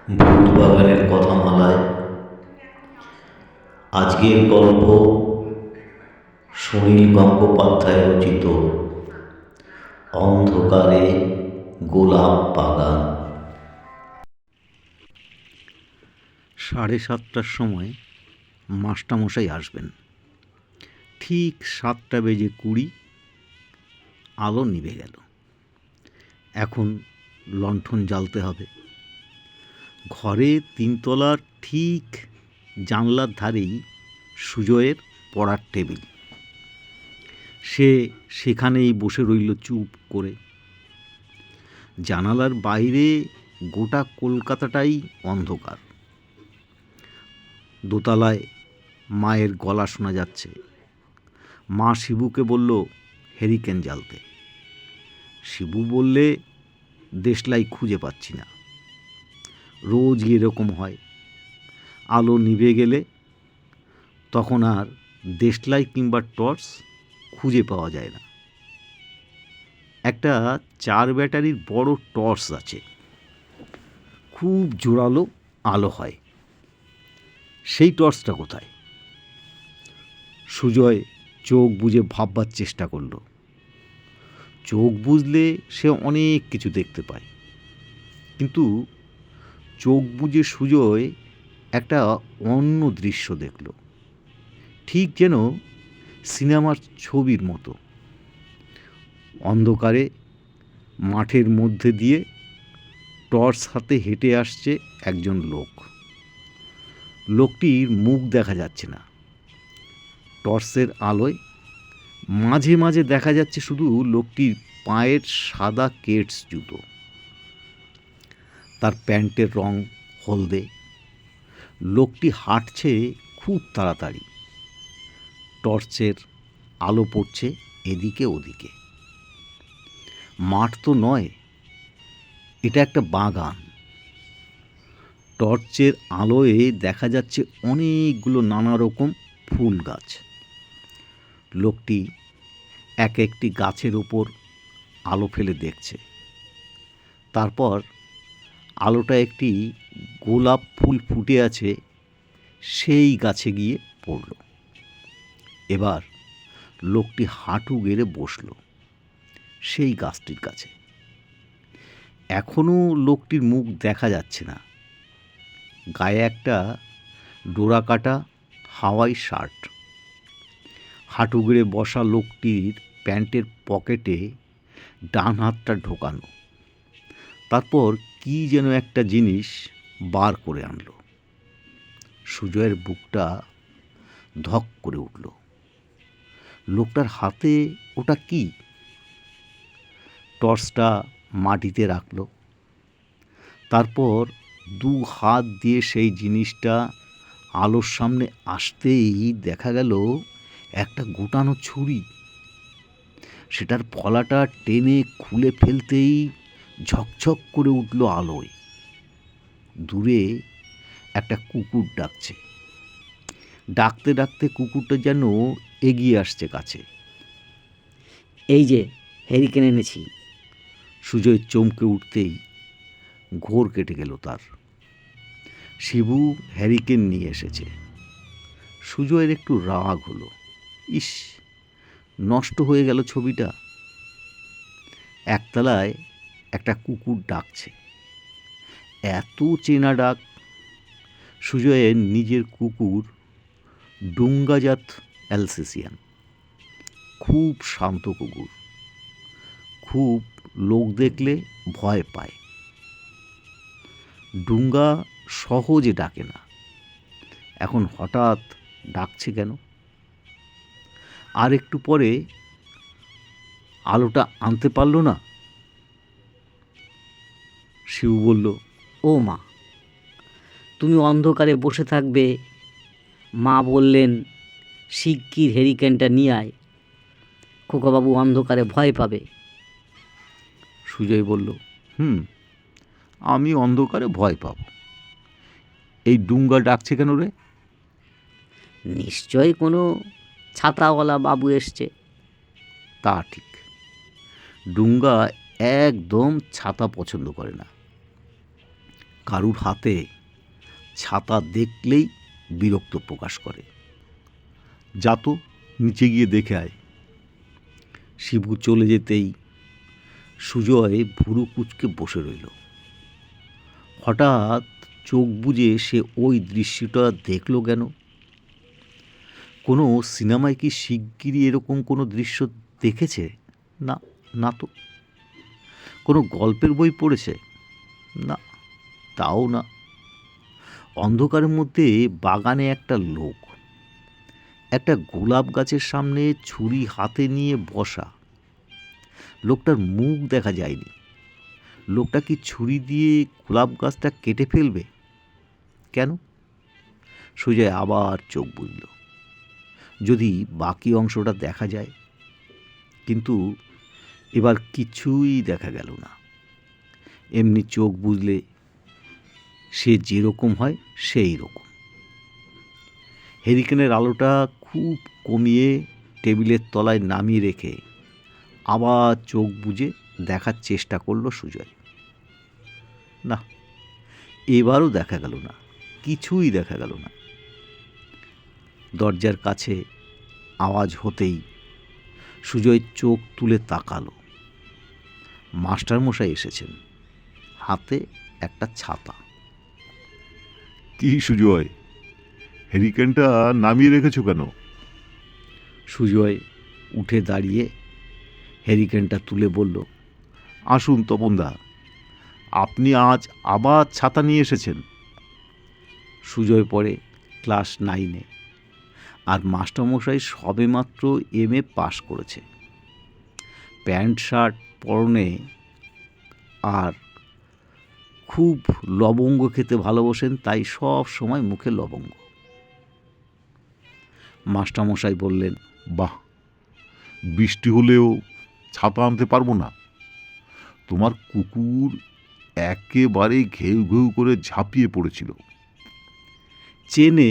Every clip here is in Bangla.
ভূতবাগানের কথামালায় আজকের গল্প সুনীল গঙ্গোপাধ্যায় রচিত অন্ধকারে গোলাপ বাগান। 7:30টার সময় মাস্টারমশাই আসবেন। ঠিক 7:20 আলো নিভে গেল। এখন লণ্ঠন জ্বালতে হবে। ঘরে 3তলার ঠিক জানলার ধারেই সুজয়ের পড়ার টেবিল। সে সেখানেই বসে রইল চুপ করে। জানালার বাইরে গোটা কলকাতাটাই অন্ধকার। দোতলায় মায়ের গলা শোনা যাচ্ছে। মা শিবুকে বলল হেরিকেন জ্বালতে। শিবু বললে দেশলাই খুঁজে পাচ্ছি না। রোজ এরকম হয়। আলো নিভে গেলে তখন আর দেশলাই কিংবা টর্চ খুঁজে পাওয়া যায় না। একটা 4 ব্যাটারির বড় টর্চ আছে, খুব জোরালো আলো হয়। সেই টর্চটা কোথায়? সুজয় চোখ বুজে ভাববার চেষ্টা করল। চোখ বুজলে সে অনেক কিছু দেখতে পায়, কিন্তু চোখ বুজে সুজয় একটা অন্য দৃশ্য দেখল, ঠিক যেন সিনেমার ছবির মতো। অন্ধকারে মাঠের মধ্যে দিয়ে টর্চ হাতে হেঁটে আসছে একজন লোক। লোকটির মুখ দেখা যাচ্ছে না। টর্চের আলোয় মাঝে মাঝে দেখা যাচ্ছে শুধু লোকটির পায়ের সাদা কেটস জুতো। তার প্যান্টের রং হলদে। লোকটি হাঁটছে খুব তাড়াতাড়ি। টর্চের আলো পড়ছে এদিকে ওদিকে। মাঠ তো নয়, এটা একটা বাগান। টর্চের আলোয় দেখা যাচ্ছে অনেকগুলো নানা রকম ফুল গাছ। লোকটি এক একটি গাছের ওপর আলো ফেলে দেখছে। তারপর আলোটা একটি গোলাপ ফুল ফুটে আছে সেই গাছে গিয়ে পড়ল। এবার লোকটি হাঁটু গেড়ে বসল সেই গাছটির কাছে। এখনও লোকটির মুখ দেখা যাচ্ছে না। গায়ে একটা ডোরাকাটা হাওয়াই শার্ট। হাঁটু গেড়ে বসা লোকটির প্যান্টের পকেটে ডান হাতটা ঢোকানো। তারপর কি যেন একটা জিনিস বার করে আনলো। সুজয়ের বুকটা ধক করে উঠল। লোকটার হাতে ওটা কি? টর্চটা মাটিতে রাখল। তারপর 2 হাত দিয়ে সেই জিনিসটা আলোর সামনে আসতেই দেখা গেল একটা গোটানো ছুরি। সেটার ফলাটা টেনে খুলে ফেলতেই ঝকঝক করে উঠল আলোয়। দূরে একটা কুকুর ডাকছে। ডাকতে ডাকতে কুকুরটা যেন এগিয়ে আসছে কাছে। এই যে হেরিকেন এনেছি। সুজয় চমকে উঠতেই ঘোর কেটে গেল তার। শিবু হ্যারিকেন নিয়ে এসেছে। সুজয়ের একটু রাগ হলো। ইস, নষ্ট হয়ে গেল ছবিটা। একতলায় একটা কুকুর ডাকছে। এত চেনা ডাক। সুজয়ের নিজের কুকুর ডুঙ্গাজাত অ্যালসেসিয়ান। খুব শান্ত কুকুর। খুব লোক দেখলে ভয় পায়। ডুঙ্গা সহজে ডাকে না। এখন হঠাৎ ডাকছে কেন? আর একটু পরে আলোটা আনতে পারল না। শিবু বলল, ও মা, তুমি অন্ধকারে বসে থাকবে? মা বললেন শিগগির হেরিকেনটা নিয়ে আয়, খোকাবাবু অন্ধকারে ভয় পাবে। সুজয় বলল, আমি অন্ধকারে ভয় পাব? এই ডুঙ্গা ডাকছে কেন রে? নিশ্চয় কোনো ছাতাওয়ালা বাবু এসছে। তা ঠিক। ডুঙ্গা একদম ছাতা পছন্দ করে না। কারুর হাতে ছাতা দেখলেই বিরক্ত প্রকাশ করে। যা তো নিচে গিয়ে দেখে আয়। শিবু চলে যেতেই সুজয় ভুরু কুঁচকে বসে রইল। হঠাৎ চোখ বুজে সে ওই দৃশ্যটা দেখল কেন? কোনো সিনেমায় কি শিগগিরই এরকম কোনো দৃশ্য দেখেছে? না, না তো। কোনো গল্পের বই পড়েছে? না, তাও না। অন্ধকারের মধ্যে বাগানে একটা লোক, একটা গোলাপ গাছের সামনে ছুরি হাতে নিয়ে বসা। লোকটার মুখ দেখা যায়নি। লোকটা কি ছুরি দিয়ে গোলাপ গাছটা কেটে ফেলবে? কেন? সুজয় আবার চোখ বুজল, যদি বাকি অংশটা দেখা যায়। কিন্তু এবার কিছুই দেখা গেল না। এমনি চোখ বুজলে সে যেরকম হয় সেই রকম। হেরিকেনের আলোটা খুব কমিয়ে টেবিলের তলায় নামিয়ে রেখে আবার চোখ বুজে দেখার চেষ্টা করলো সুজয়। না, এবারও দেখা গেল না, কিছুই দেখা গেল না। দরজার কাছে আওয়াজ হতেই সুজয় চোখ তুলে তাকালো। মাস্টারমশাই এসেছেন, হাতে একটা ছাতা। কি সুজয়, হেরিকেনটা নামিয়ে রেখেছো কেন? সুজয় উঠে দাঁড়িয়ে হেরিকেনটা তুলে বলল, আসুন তপনদা, আপনি আজ আবার ছাতা নিয়ে এসেছেন। সুজয় পড়ে ক্লাস 9-এ, আর মাস্টারমশাই সবেমাত্র MA পাশ করেছে। প্যান্ট শার্ট পরনে, আর খুব লবঙ্গ খেতে ভালোবাসেন, তাই সব সময় মুখে লবঙ্গ। মাস্টারমশাই বললেন, বাহ, বৃষ্টি হলেও ছাতা আনতে পারবো না? তোমার কুকুর একেবারে ঘেউ ঘেউ করে ঝাঁপিয়ে পড়েছিল। চেনে,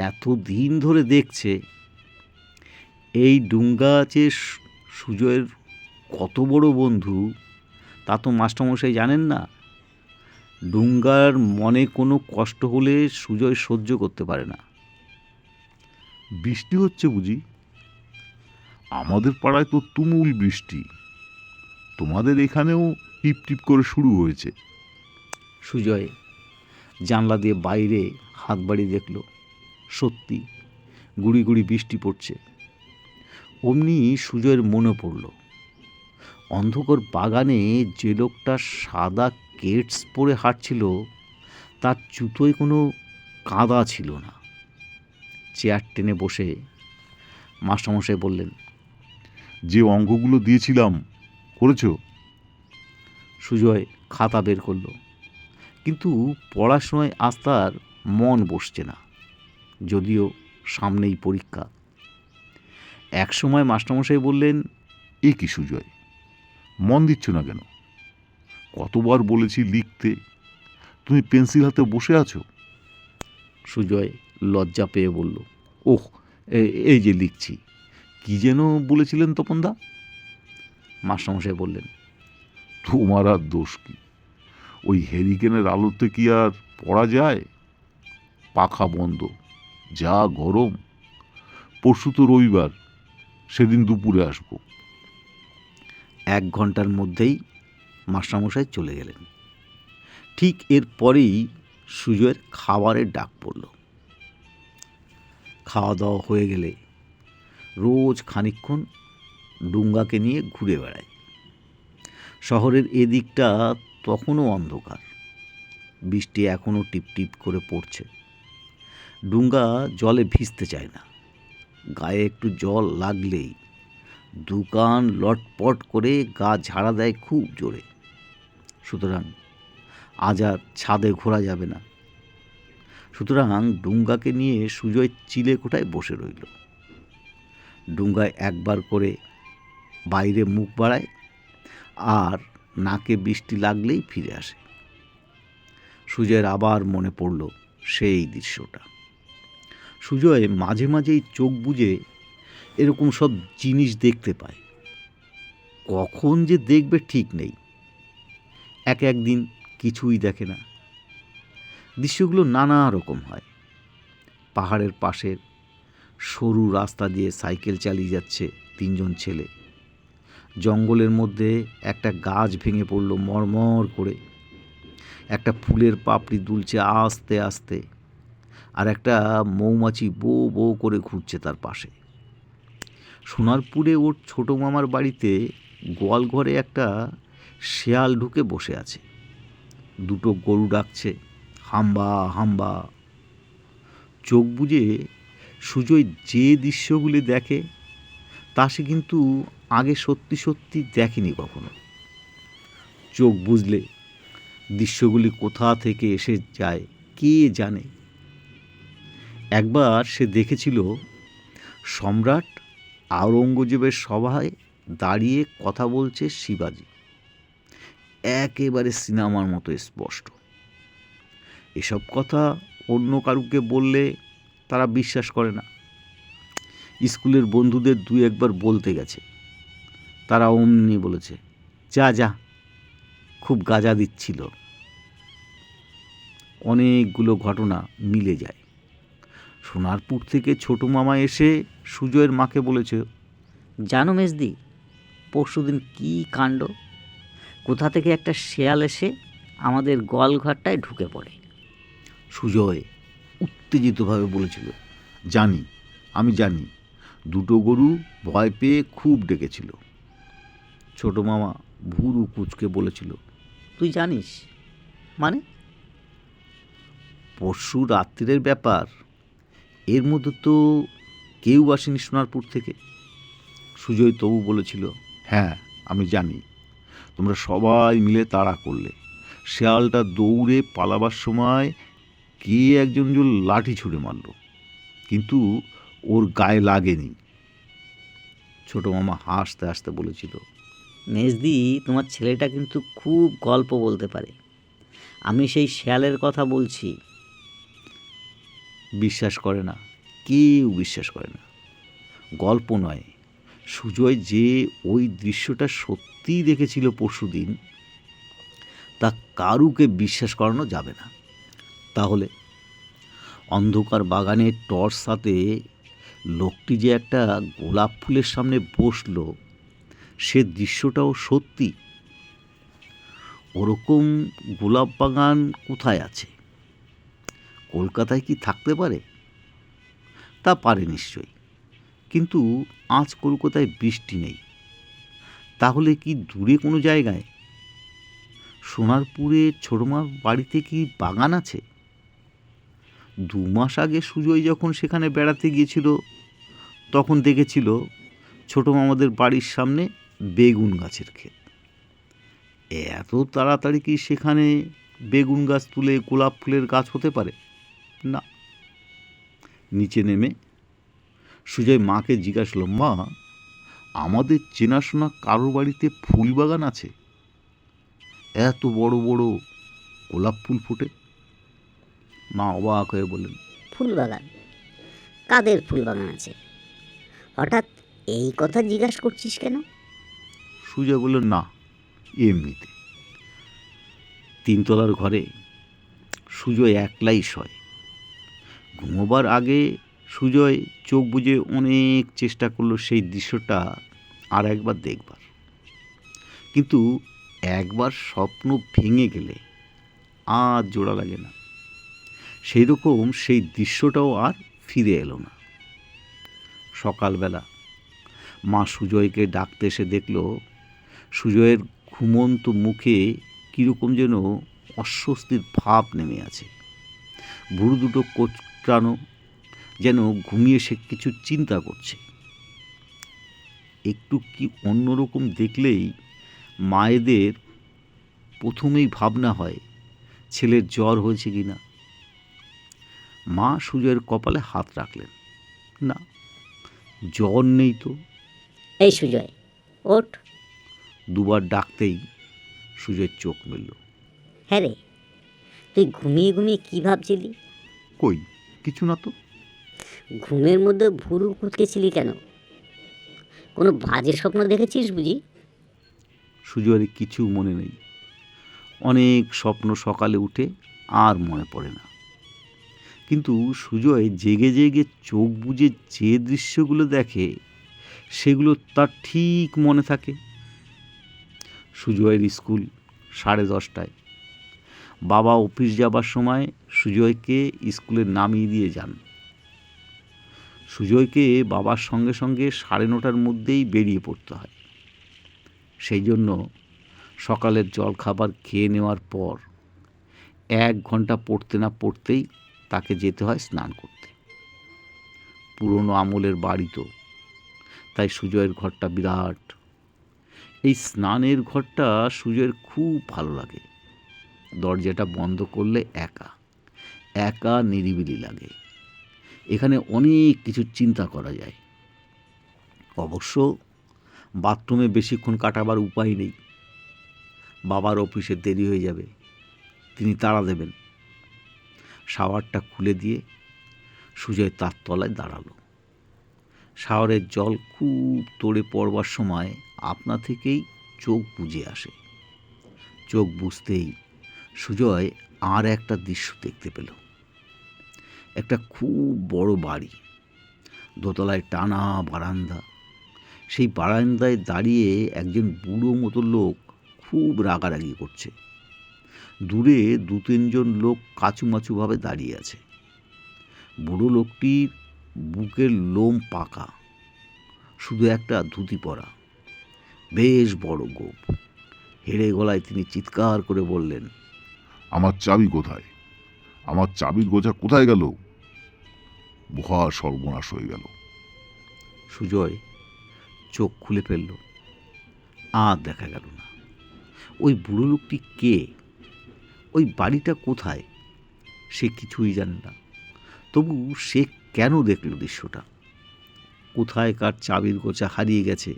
এত দিন ধরে দেখছে। এই ডুঙ্গা যে সুজয়ের কত বড় বন্ধু তা তো মাস্টারমশাই জানেন না। ডুঙ্গার মনে কোনো কষ্ট হলে সুজয় সহ্য করতে পারে না। বৃষ্টি হচ্ছে বুঝি? আমাদের পাড়ায় তো তুমুল বৃষ্টি। তোমাদের এখানেও টিপ টিপ করে শুরু হয়েছে। সুজয় জানলা দিয়ে বাইরে হাত বাড়িয়ে দেখল, সত্যি গুড়ি গুড়ি বৃষ্টি পড়ছে। অমনি সুজয়ের মনে পড়ল, অন্ধকার বাগানে যে লোকটা সাদা কেটস পরে হাঁটছিল তার জুতোয় কোনো কাদা ছিল না। চেয়ার টেনে বসে মাস্টারমশাই বললেন, যে অঙ্কগুলো দিয়েছিলাম করেছো? সুজয় খাতা বের করল, কিন্তু পড়াশোনায় আজ তার মন বসছে না, যদিও সামনেই পরীক্ষা। একসময় মাস্টারমশাই বললেন, এ কি সুজয়, মন দিচ্ছ না কেন? কতবার বলেছি লিখতে, তুমি পেন্সিল হাতে বসে আছো। সুজয় লজ্জা পেয়ে বলল, ওহ, এই যে লিখছি। কি যেন বলেছিলেন তপনদা? মাস্টারমশাই বললেন, তোমার আর দোষ কি? ওই হেরিকেনের আলোতে কি আর পড়া যায়? পাখা বন্ধ, যা গরম। পরশু তো রবিবার, সেদিন দুপুরে আসবো। 1 ঘন্টার মধ্যেই মাস্টারমশাই চলে গেলেন। ঠিক এর পরেই সুজয়ের খাবারের ডাক পড়ল। খাওয়া দাওয়া হয়ে গেলে রোজ খানিকক্ষণ ডুঙ্গাকে নিয়ে ঘুরে বেড়ায়। শহরের এদিকটা তখনও অন্ধকার, বৃষ্টি এখনও টিপটিপ করে পড়ছে। ডুঙ্গা জলে ভিজতে চায় না, গায়ে একটু জল লাগলেই দুকান লটপট করে গা ঝাড়া দেয় খুব জোরে। সুতরাং আজ আর ছাদে ঘোরা যাবে না। সুতরাং ডুঙ্গাকে নিয়ে সুজয় চিলেকোঠায় বসে রইল। ডুঙ্গায় একবার করে বাইরে মুখ বাড়ায়, আর নাকে বৃষ্টি লাগলেই ফিরে আসে। সুজয়ের আবার মনে পড়ল সেই দৃশ্যটা। সুজয় মাঝে মাঝেই চোখ বুজে এরকম সব জিনিস দেখতে পায়। কখন যে দেখবে ঠিক নেই। একদিন কিছুই দেখে না, দৃশ্যগুলো নানা রকম হয়। পাহাড়ের পাশের সরু রাস্তা দিয়ে সাইকেল চালিয়ে যাচ্ছে 3 জন ছেলে। জঙ্গলের মধ্যে একটা গাছ ভেঙে পড়ল মরমর করে। একটা ফুলের পাপড়ি দুলছে আস্তে আস্তে, আর একটা মৌমাছি বো বো করে ঘুরছে তার পাশে। সোনারপুরে ওর ছোট মামার বাড়িতে গোয়াল ঘরে একটা শেয়াল ঢুকে বসে আছে। 2টো গরু ডাকছে হাম্বা হাম্বা। চোখ বুজে সুজয় যে দৃশ্যগুলি দেখে তা সে কিন্তু আগে সত্যি সত্যি দেখেনি কখনো। চোখ বুঝলে দৃশ্যগুলি কোথা থেকে এসে যায় কে জানে। একবার সে দেখেছিল সম্রাট আওরঙ্গজেবের সভায় দাঁড়িয়ে কথা বলছে শিবাজি, একেবারে সিনেমার মতো স্পষ্ট। এসব কথা অন্য কারুকে বললে তারা বিশ্বাস করে না। স্কুলের বন্ধুদের 2-1বার বলতে গেছে, তারা অমনি বলেছে যা যা, খুব গাজা দিচ্ছিল। অনেকগুলো ঘটনা মিলে যায়। সোনারপুর থেকে ছোট মামা এসে সুজয়ের মাকে বলেছে, জানো মেজদি, পরশুদিন কী কাণ্ড! কোথা থেকে একটা শেয়াল এসে আমাদের গোয়ালঘরটায় ঢুকে পড়ে। সুজয় উত্তেজিতভাবে বলেছিল, জানি, আমি জানি, 2টো গরু ভয় পেয়ে খুব ডেকেছিল। ছোট মামা ভুরু কুচকে বলেছিল, তুই জানিস মানে? পরশু রাত্রিরের ব্যাপার, এর মধ্যে তো কেউ আসেনি সোনারপুর থেকে। সুজয় তবু বলেছিল, হ্যাঁ আমি জানি, তোমরা সবাই মিলে তাড়া করলে। শেয়ালটা দৌড়ে পালাবার সময় কে একজন লাঠি ছুঁড়ে মারল, কিন্তু ওর গায়ে লাগেনি। ছোট মামা হাসতে হাসতে বলেছিল, মেজদি, তোমার ছেলেটা কিন্তু খুব গল্প বলতে পারে। আমি সেই শেয়ালের কথা বলছি। বিশ্বাস করে না, কেউ বিশ্বাস করে না। গল্প নয়, সুজয় যে ওই দৃশ্যটা সত্যিই দেখেছিল পরশুদিন, তা কারুকে বিশ্বাস করানো যাবে না। তাহলে অন্ধকার বাগানে টর্চ সাথে লোকটি যে একটা গোলাপ ফুলের সামনে বসলো, সে দৃশ্যটাও সত্যি। ওরকম গোলাপ বাগান কোথায় আছে? কলকাতায় কি থাকতে পারে? তা পারে নিশ্চয়ই, কিন্তু আজ কলকাতায় বৃষ্টি নেই। তাহলে কি দূরে কোনো জায়গায়? সোনারপুরে ছোটমার বাড়িতে কি বাগান আছে? 2 মাস আগে সুজয় যখন সেখানে বেড়াতে গিয়েছিল, তখন দেখেছিল ছোট মামাদের বাড়ির সামনে বেগুন গাছের ক্ষেত। এত তাড়াতাড়ি কি সেখানে বেগুন গাছ তুলে গোলাপ ফুলের গাছ হতে পারে? না। নিচে নেমে সুজয় মাকে জিজ্ঞাসা করল, মা, আমাদের চেনাশোনা কারোর বাড়িতে ফুল বাগান আছে? এত বড় বড় গোলাপ ফুল ফোটে? মা অবাক হয়ে বললেন, ফুল বাগান? কাদের ফুল বাগান আছে? হঠাৎ এই কথা জিজ্ঞাসা করছিস কেন? সুজয় বলল, না, এমনিতে। 3 তলার ঘরে সুজয় একলাই শয়। ঘুমোবার আগে সুজয় চোখ বুজে অনেক চেষ্টা করলো সেই দৃশ্যটা আর একবার দেখবার, কিন্তু একবার স্বপ্ন ভেঙে গেলে আর জোড়া লাগে না। সেই রকম সেই দৃশ্যটাও আর ফিরে এলো না। সকালবেলা মা সুজয়কে ডাকতে এসে দেখল সুজয়ের ঘুমন্ত মুখে কীরকম যেন অস্বস্তির ভাব নেমে আছে। ভুরু দুটো কোঁচকানো, যেন ঘুমিয়ে সে কিছু চিন্তা করছে। একটু কি অন্যরকম দেখলেই মায়েদের প্রথমেই ভাবনা হয় ছেলের জ্বর হয়েছে কি না। মা সুজয়ের কপালে হাত রাখলেন, না, জ্বর নেই তো। এই সুজয়, ওঠ। 2বার ডাকতেই সুজয়ের চোখ মেলল। হ্যাঁ রে, তুই ঘুমিয়ে ঘুমিয়ে কী ভাবছিলি? কই, কিছু না তো। ঘুমের মধ্যে ভুরু কুঁচকেছিলি কেন? কোনো বাজে স্বপ্ন দেখেছিস বুঝি? সুজয়ের কিছু মনে নেই। অনেক স্বপ্ন সকালে উঠে আর মনে পড়ে না। কিন্তু সুজয় জেগে জেগে চোখ বুজে যে দৃশ্যগুলো দেখে সেগুলো তার ঠিক মনে থাকে। সুজয়ের স্কুল 10:30টায়। বাবা অফিস যাবার সময় সুজয়কে স্কুলে নামিয়ে দিয়ে যান। সুজয়কে বাবার সঙ্গে সঙ্গে 9:30টার মধ্যেই বেরিয়ে পড়তে হয়। সেই জন্য সকালের জলখাবার খেয়ে নেওয়ার পর 1 ঘন্টা পড়তে না পড়তেই তাকে যেতে হয় স্নান করতে। পুরনো আমলের বাড়ি তো, তাই সুজয়ের ঘরটা বিরাট। এই স্নানের ঘরটা সুজয়ের খুব ভালো লাগে। দরজাটা বন্ধ করলে একা একা নিরিবিলি লাগে। এখানে অনেক কিছু চিন্তা করা যায়। অবশ্য বাথরুমে বেশিক্ষণ কাটাবার উপায় নেই। বাবার অফিসে দেরি হয়ে যাবে, তিনি তাড়া দেবেন। শাওয়ারটা খুলে দিয়ে সুজয় তার তলায় দাঁড়ালো। শাওয়ারের জল খুব তোড়ে পড়বার সময় আপনা থেকেই চোখ বুজে আসে। চোখ বুজতেই সুজয় আর একটা দৃশ্য দেখতে পেল। একটা খুব বড় বাড়ি, দোতলায় টানা বারান্দা। সেই বারান্দায় দাঁড়িয়ে একজন বুড়ো মতো লোক খুব রাগারাগি করছে। দূরে 2-3 জন লোক কাচুমাচুভাবে দাঁড়িয়ে আছে। বুড়ো লোকটির বুকের লোম পাকা, শুধু একটা ধুতি পরা, বেশ বড় গোঁফ। হেড়ে গলায় তিনি চিৎকার করে বললেন, আমার চাবি কোথায়? আমার চাবির গোছা কোথায় গেল? মহা সর্বনাশ হয়ে গেল। সুজয় চোখ খুলে ফেলল। আর দেখা গেল না। ওই বুড়ো লোকটি কে, ওই বাড়িটা কোথায়, সে কিছুই জানে না। তবু সে কেন দেখল দৃশ্যটা? কোথায় কার চাবির গোছা হারিয়ে গেছে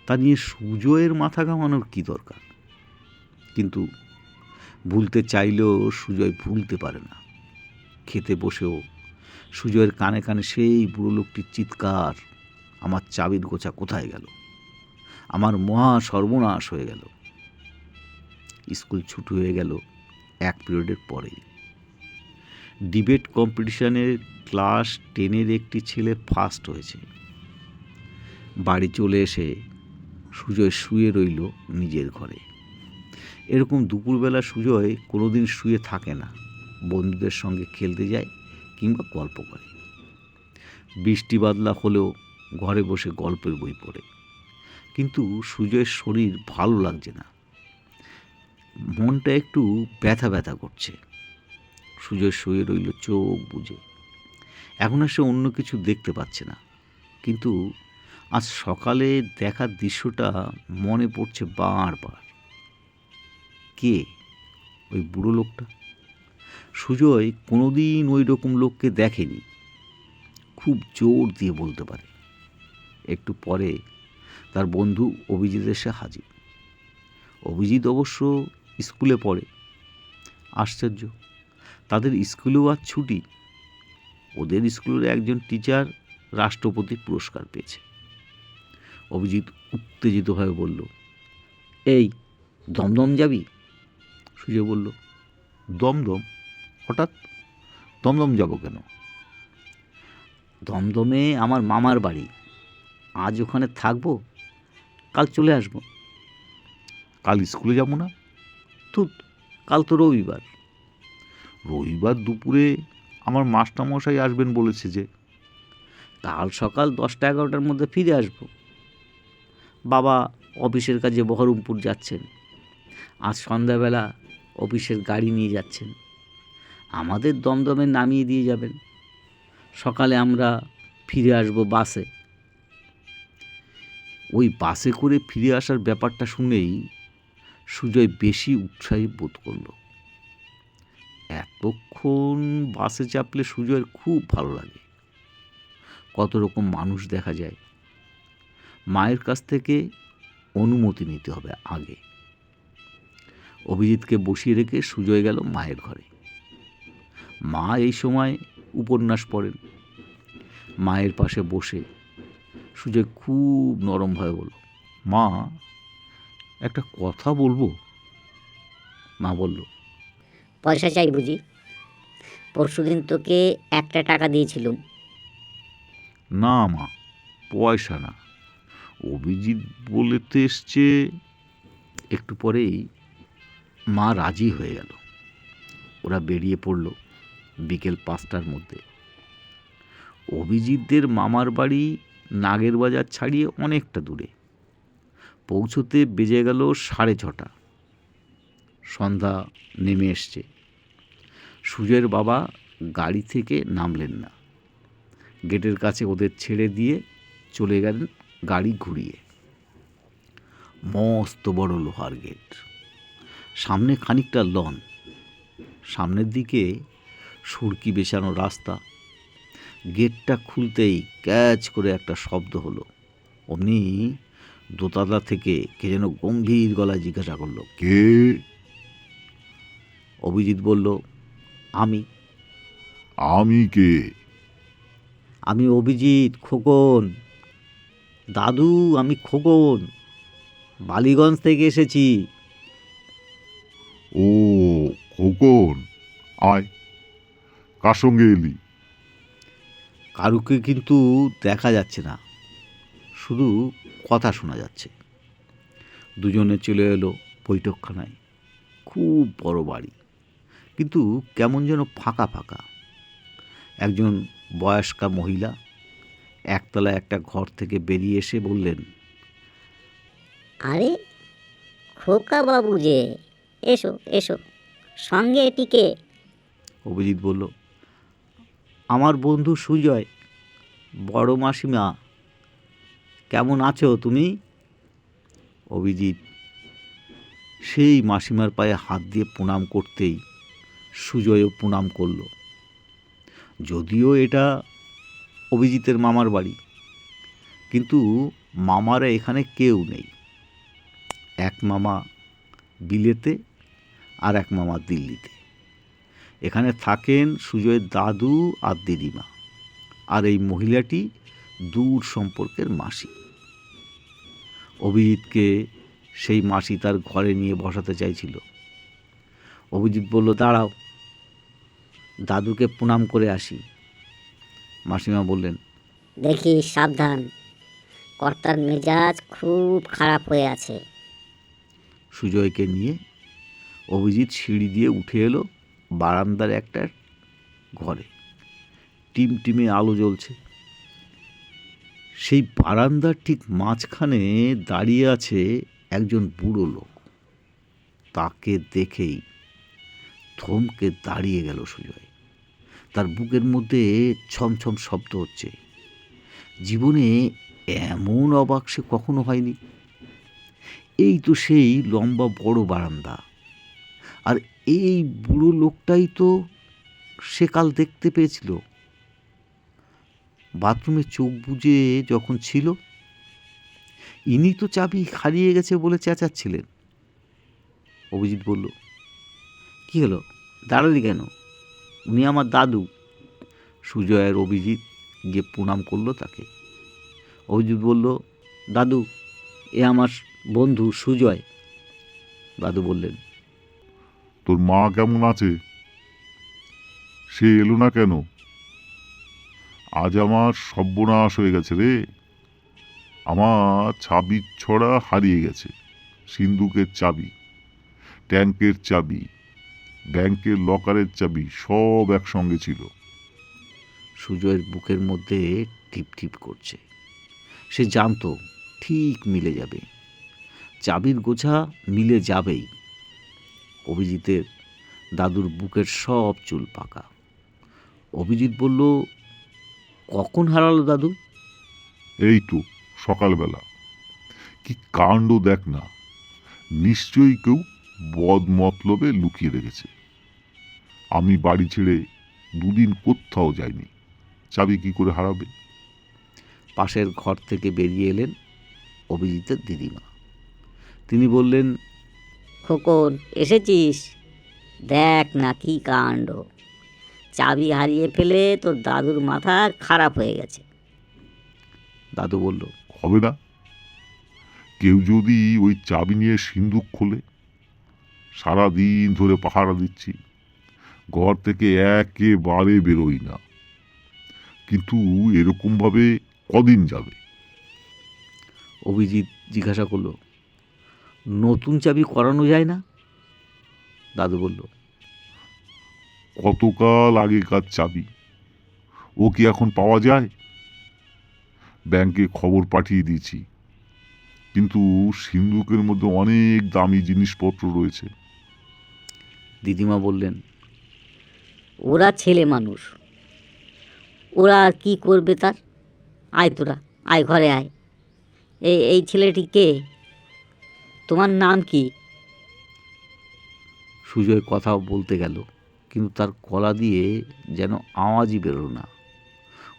তা নিয়ে সুজয়ের মাথা ঘামানোর কী দরকার? কিন্তু ভুলতে চাইলেও সুজয় ভুলতে পারে না। খেতে বসেও সুজয়ের কানে কানে সেই বুড়ো লোকটির চিৎকার, আমার চাবির গোছা কোথায় গেল, আমার মহা সর্বনাশ হয়ে গেল। স্কুল ছুটি হয়ে গেল 1 পিরিয়ডের পরেই। ডিবেট কম্পিটিশনের ক্লাস 10-এর একটি ছেলে ফার্স্ট হয়েছে। বাড়ি চলে এসে সুজয় শুয়ে রইল নিজের ঘরে। এরকম দুপুরবেলা সুজয় কোনোদিন শুয়ে থাকে না, বন্ধুদের সঙ্গে খেলতে যায় কিংবা গল্প করে। বৃষ্টি বাদলা হলেও ঘরে বসে গল্পের বই পড়ে। কিন্তু সুজয়ের শরীর ভালো লাগছে না, মনটা একটু ব্যথা ব্যথা করছে। সুজয় শুয়ে রইল চোখ বুজে। এখন আর সে অন্য কিছু দেখতে পাচ্ছে না, কিন্তু আজ সকালে দেখার দৃশ্যটা মনে পড়ছে বারবার। কে ওই বুড়ো লোকটা? সুজয় কোনোদিন ওই রকম লোককে দেখেনি, খুব জোর দিয়ে বলতে পারে। একটু পরে তার বন্ধু অভিজিৎ এসে হাজির। অভিজিৎ অবশ্য স্কুলে পড়ে। আশ্চর্য, তাদের স্কুলেও আজ ছুটি। ওদের স্কুলের একজন টিচার রাষ্ট্রপতি পুরস্কার পেয়েছে। অভিজিৎ উত্তেজিতভাবে বলল, এই দমদম যাবি? সুজয় বলল, দমদম? হঠাৎ দমদম যাব কেন? দমদমে আমার মামার বাড়ি, আজ ওখানে থাকবো, কাল চলে আসবো। কাল স্কুলে যাব না? তুই কাল তো রবিবার। রবিবার দুপুরে আমার মাস্টারমশাই আসবেন বলেছে যে। কাল সকাল 10টা-11টার মধ্যে ফিরে আসবো। বাবা অফিসের কাজে বহরমপুর যাচ্ছেন, আজ সন্ধ্যাবেলা অফিসের গাড়ি নিয়ে যাচ্ছেন, আমাদের দমদমে নামিয়ে দিয়ে যাবেন। সকালে আমরা ফিরে আসবো বাসে। ওই বাসে করে ফিরে আসার ব্যাপারটা শুনেই সুজয় বেশি উৎসাহী বোধ করল। এতক্ষণ বাসে চাপলে সুজয়ের খুব ভালো লাগে। কত রকম মানুষ দেখা যায়। মায়ের কাছ থেকে অনুমতি নিতে হবে আগে। অভিজিৎকে বসিয়ে রেখে সুজয় গেল মায়ের ঘরে। মা এই সময় উপন্যাস পড়েন। মায়ের পাশে বসে সুজয় খুব নরমভাবে বলল, মা, একটা কথা বলবো? মা বলল, পয়সা চাই বুঝি? পরশুদিন তোকে 1টা টাকা দিয়েছিলুম। না মা, পয়সা না, অভিজিৎ বলেতে এসছে। একটু পরেই মা রাজি হয়ে গেল। ওরা বেরিয়ে পড়ল বিকেল 5টার মধ্যে। অভিজিৎদের মামার বাড়ি নাগের বাজার ছাড়িয়ে অনেকটা দূরে। পৌঁছতে বেজে গেল 6:30। সন্ধ্যা নেমে এসছে। সুজয়ের বাবা গাড়ি থেকে নামলেন না। গেটের কাছে ওদের ছেড়ে দিয়ে চলে গেলেন গাড়ি ঘুরিয়ে। মস্ত বড় লোহার গেট, সামনে খানিকটা লন, সামনের দিকে সুরকি বেছানো রাস্তা। গেটটা খুলতেই ক্যাচ করে একটা শব্দ হলো। অমনি দোতলা থেকে কে যেন গম্ভীর গলায় জিজ্ঞাসা করলো, কে? অভিজিৎ বলল, আমি আমি কে? আমি অভিজিৎ, খোকন। দাদু, আমি খোকন, বালিগঞ্জ থেকে এসেছি। ও খোকন, আয়, কার সঙ্গে এলি? কারুকে কিন্তু দেখা যাচ্ছে না, শুধু কথা শোনা যাচ্ছে। দুজনে চলে এলো বৈঠকখানায়। খুব বড় বাড়ি, কিন্তু কেমন যেন ফাঁকা ফাঁকা। একজন বয়স্কা মহিলা একতলায় একটা ঘর থেকে বেরিয়ে এসে বললেন, আরে খোকা বাবু যে, এসো এসো, সঙ্গে এটিকে। অভিজিৎ বলল, আমার বন্ধু সুজয়, বড় মাসিমা। কেমন আছো তুমি? অভিজিৎ সেই মাসিমার পায়ে হাত দিয়ে প্রণাম করতেই সুজয়ও প্রণাম করল। যদিও এটা অভিজিতের মামার বাড়ি, কিন্তু মামারা এখানে কেউ নেই। এক মামা বিলেতে আর এক মামা দিল্লিতে। এখানে থাকেন সুজয়ের দাদু আর দিদিমা, আর এই মহিলাটি দূর সম্পর্কের মাসি। অভিজিৎকে সেই মাসি তার ঘরে নিয়ে বসাতে চাইছিল। অভিজিৎ বলল, দাঁড়াও, দাদুকে প্রণাম করে আসি। মাসিমা বললেন, দেখিস সাবধান, কর্তার মেজাজ খুব খারাপ হয়ে আছে। সুজয়কে নিয়ে অভিজিৎ সিঁড়ি দিয়ে উঠে এলো বারান্দার একটা ঘরে। টিমটিমে আলো জ্বলছে। সেই বারান্দার ঠিক মাঝখানে দাঁড়িয়ে আছে একজন বুড়ো লোক। তাকে দেখেই থমকে দাঁড়িয়ে গেল সুজয়। তার বুকের মধ্যে ছমছম শব্দ হচ্ছে। জীবনে এমন অবাক সে কখনো হয়নি। এই তো সেই লম্বা বড় বারান্দা, আর এই বুড়ো লোকটাই তো সে কাল দেখতে পেয়েছিল বাথরুমে চোখ বুজে যখন ছিল। ইনি তো চাবি হারিয়ে গেছে বলে চেঁচাচ্ছিলেন। অভিজিৎ বলল, কি হলো, দাঁড়ালি কেন? উনি আমার দাদু। সুজয় আর অভিজিৎ গিয়ে প্রণাম করলো তাকে। অভিজিৎ বলল, দাদু, এ আমার বন্ধু সুজয়। দাদু বললেন, তোর মা কেমন আছে? সে এলো না কেন? আজ আমার সর্বনাশ হয়ে গেছে রে। আমার চাবির ছড়া হারিয়ে গেছে। সিন্দুকের চাবি, ট্যাঙ্কের চাবি, ব্যাংকের লকারের চাবি সব একসঙ্গে ছিল। সুজয়ের বুকের মধ্যে টিপ টিপ করছে। সে জানতো ঠিক মিলে যাবে, চাবির গোছা মিলে যাবেই। অভিজিতের দাদুর বুকের সব চুল পাকা। অভিজিৎ বলল, কখন হারালো দাদু? এই তো সকালবেলা। কি কাণ্ড দেখ না, নিশ্চয়ই কেউ বদ মতলবে লুকিয়ে রেখেছে। আমি বাড়ি ছেড়ে 2 দিন কোথাও যাইনি, চাবি কি করে হারাবে? পাশের ঘর থেকে বেরিয়ে এলেন অভিজিতের দিদিমা। তিনি বললেন, খোকন, এসেছিস? দেখ না কি কাণ্ড, চাবি হারিয়ে ফেলে তোর দাদুর মাথা খারাপ হয়ে গেছে। দাদু বলল, হবে না? কেউ যদি ওই চাবি নিয়ে সিন্দুক খোলে? সারাদিন ধরে পাহারা দিচ্ছি, ঘর থেকে একেবারে বেরোই না, কিন্তু এরকমভাবে কদিন যাবে? অভিজিৎ জিজ্ঞাসা করলো, নতুন চাবি করানো যায় না? দাদু বলল, কতকাল আগেকার চাবি, ও কি এখন পাওয়া যায়? ব্যাংকে খবর পাঠিয়ে দিয়েছি, কিন্তু সিন্ধুকের মধ্যে অনেক দামি জিনিসপত্র রয়েছে। দিদিমা বললেন, ওরা ছেলে মানুষ, ওরা আর কি করবে তার? আয় তোরা, আয় ঘরে আয়। এই ছেলেটি কে? তোমার নাম কি? সুজয় কথা বলতে গেল, কিন্তু তার গলা দিয়ে যেন আওয়াজই বেরোল না।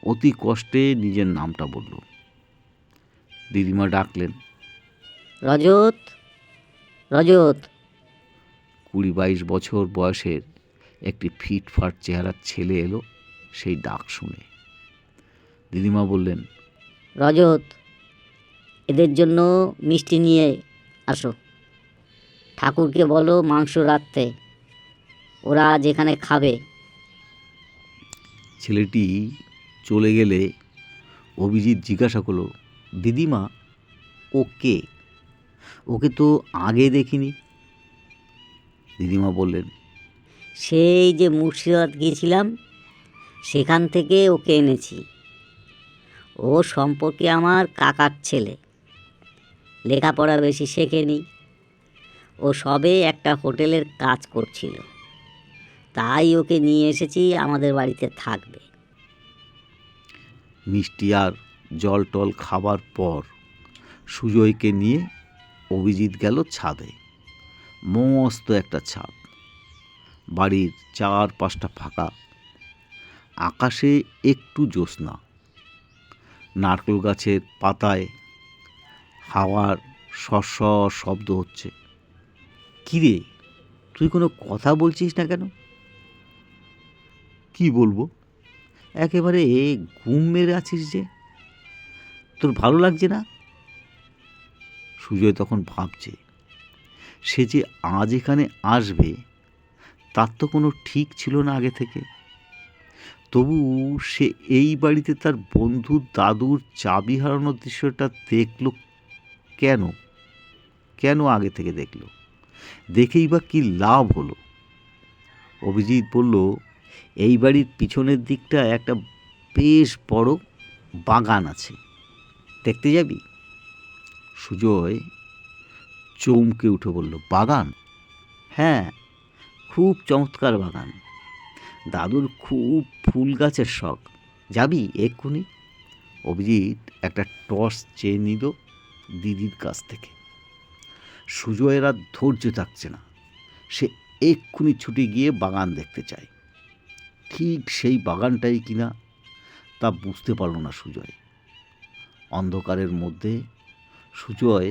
অতি কষ্টে নিজের নামটা বলল। দিদিমা ডাকলেন, রজত, রজত। 20-22 বছর বয়সের একটি ফিটফাট চেহারার ছেলে এলো সেই ডাক শুনে। দিদিমা বললেন, রজত, এদের জন্য মিষ্টি নিয়ে আসো। ঠাকুরকে বলো মাংস রাখতে, ওরা আজ এখানে খাবে। ছেলেটি চলে গেলে অভিজিৎ জিজ্ঞাসা করলো, দিদিমা, ও কে? ওকে তো আগে দেখিনি। দিদিমা বললেন, সেই যে মুর্শিদাবাদ গিয়েছিলাম, সেখান থেকে ওকে এনেছি। ও সম্পর্কে আমার কাকার ছেলে, লেখাপড়া বেশি শেখেনি। ও সবে একটা হোটেলের কাজ করছিল, তাই ওকে নিয়ে এসেছি, আমাদের বাড়িতে থাকবে। মিষ্টি আর জল টল খাবার পর সুজয়কে নিয়ে অভিজিৎ গেল ছাদে। মস্ত একটা ছাদ, বাড়ির 4-5টা ফাঁকা, আকাশে একটু জ্যোৎস্না, নারকেল গাছের পাতায় হাওয়ার সরসর শব্দ হচ্ছে। কিরে, তুই কোনো কথা বলছিস না কেন? কি বলবো? একেবারে ঘুম মেরে আছিস যে, তোর ভালো লাগছে না? সুজয় তখন ভাবছে, সে যে আজ এখানে আসবে তার তো কোনো ঠিক ছিল না আগে থেকে। তবু সে এই বাড়িতে তার বন্ধু দাদুর চাবি হারানোর দৃশ্যটা দেখল কেন? কেন আগে থেকে দেখলো? দেখেই বা কী লাভ হলো? অভিজিৎ বলল, এই বাড়ির পিছনের দিকটা একটা বেশ বড় বাগান আছে, দেখতে যাবি? সুজয় চমকে উঠে বলল, বাগান? হ্যাঁ, খুব চমৎকার বাগান। দাদুর খুব ফুল গাছের শখ। যাবি এক্ষুনি? অভিজিৎ একটা টর্চ চেয়ে নিল দিদির কাছ থেকে। সুজয়ের আর ধৈর্য থাকছে না, সে এক্ষুনি ছুটে গিয়ে বাগান দেখতে চায়। ঠিক সেই বাগানটাই কিনা তা বুঝতে পারল না সুজয়। অন্ধকারের মধ্যে সুজয়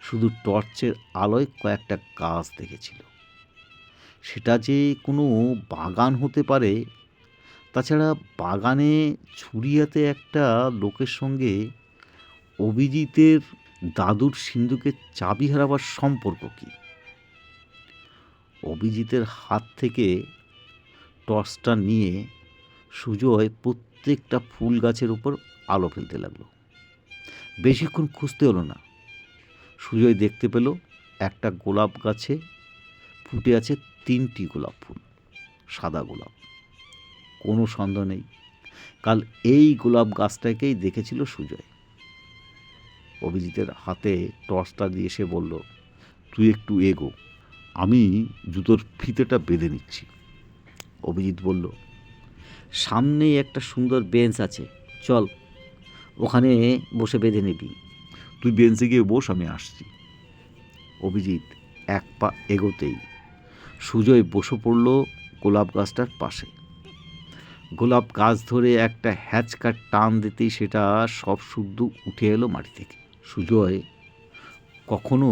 শুধু টর্চের আলোয় কয়েকটা গাছ দেখেছিল। সেটা যে কোনো বাগান হতে পারে, তাছাড়া বাগানে ছুরি হাতে একটা লোকের সঙ্গে অভিজিতের দাদুর সিন্ধুকের চাবি হারাবার সম্পর্ক কী? অভিজিতের হাত থেকে টর্চটা নিয়ে সুজয় প্রত্যেকটা ফুল গাছের উপর আলো ফেলতে লাগলো। বেশিক্ষণ খুঁজতে হলো না, সুজয় দেখতে পেল একটা গোলাপ গাছে ফুটে আছে 3টি গোলাপ ফুল, সাদা গোলাপ। কোনো সন্দেহ নেই, কাল এই গোলাপ গাছটাকেই দেখেছিল সুজয়। অভিজিতের হাতে টর্চটা দিয়ে সে বলল, তুই একটু এগো, আমি জুতোর ফিতেটা বেঁধে নিচ্ছি। অভিজিৎ বলল, সামনেই একটা সুন্দর বেঞ্চ আছে, চল ওখানে বসে বেঁধে নিবি। তুই বেঞ্চে গিয়ে বস, আমি আসছি। অভিজিৎ এক পা এগোতেই সুজয় বসে পড়ল গোলাপ গাছটার পাশে। গোলাপ গাছ ধরে একটা হ্যাচকা টান দিতেই সেটা সব শুদ্ধ উঠে এলো মাটি থেকে। সুজয় কখনো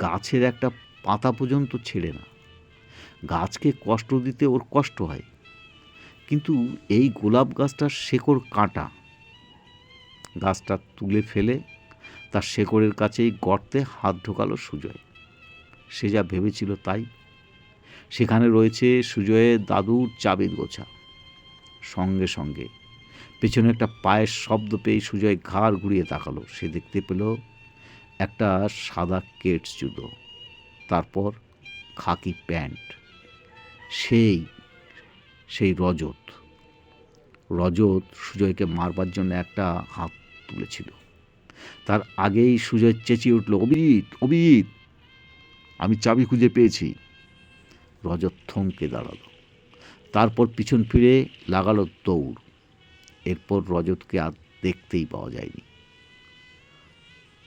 গাছের একটা পাতা পর্যন্ত ছেড়ে না, গাছকে কষ্ট দিতে ওর কষ্ট হয়, কিন্তু এই গোলাপ গাছটার শেকড় কাঁটা। গাছটা তুলে ফেলে তার শেকড়ের কাছেই গর্তে হাত ঢোকালো সুজয়। সে যা ভেবেছিল তাই। সেখানে রয়েছে সুজয়ের দাদুর চাবির গোছা। সঙ্গে সঙ্গে পেছনে একটা পায়ের শব্দ পেয়ে সুজয় ঘাড় ঘুরিয়ে তাকালো। সে দেখতে পেল একটা সাদা কেটস জুতো, তারপর খাকি প্যান্ট। সেই রজত সুজয়কে মারবার জন্য একটা হাত তুলেছিল। তার আগেই সুজয় চেঁচিয়ে উঠল, অভিজিৎ, অভিজিৎ, আমি চাবি খুঁজে পেয়েছি। রজত থমকে দাঁড়ালো, তারপর পিছন ফিরে লাগালো দৌড়। এরপর রজতকে আর দেখতেই পাওয়া যায়নি।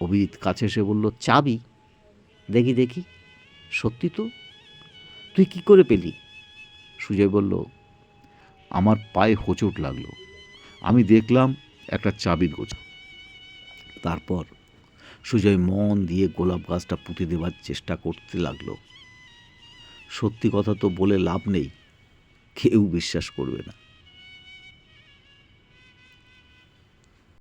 অভিজিৎ কাছে এসে বলল, চাবি? দেখি দেখি, সত্যি তো, তুই কি করে পেলি? সুজয় বলল, আমার পায়ে হোঁচট লাগলো, আমি দেখলাম একটা চাবির গোছা। তারপর সুজয় মন দিয়ে গোলাপ গাছটা পুঁতে দেবার চেষ্টা করতে লাগলো। সত্যি কথা তো বলে লাভ নেই, কেউ বিশ্বাস করবে না।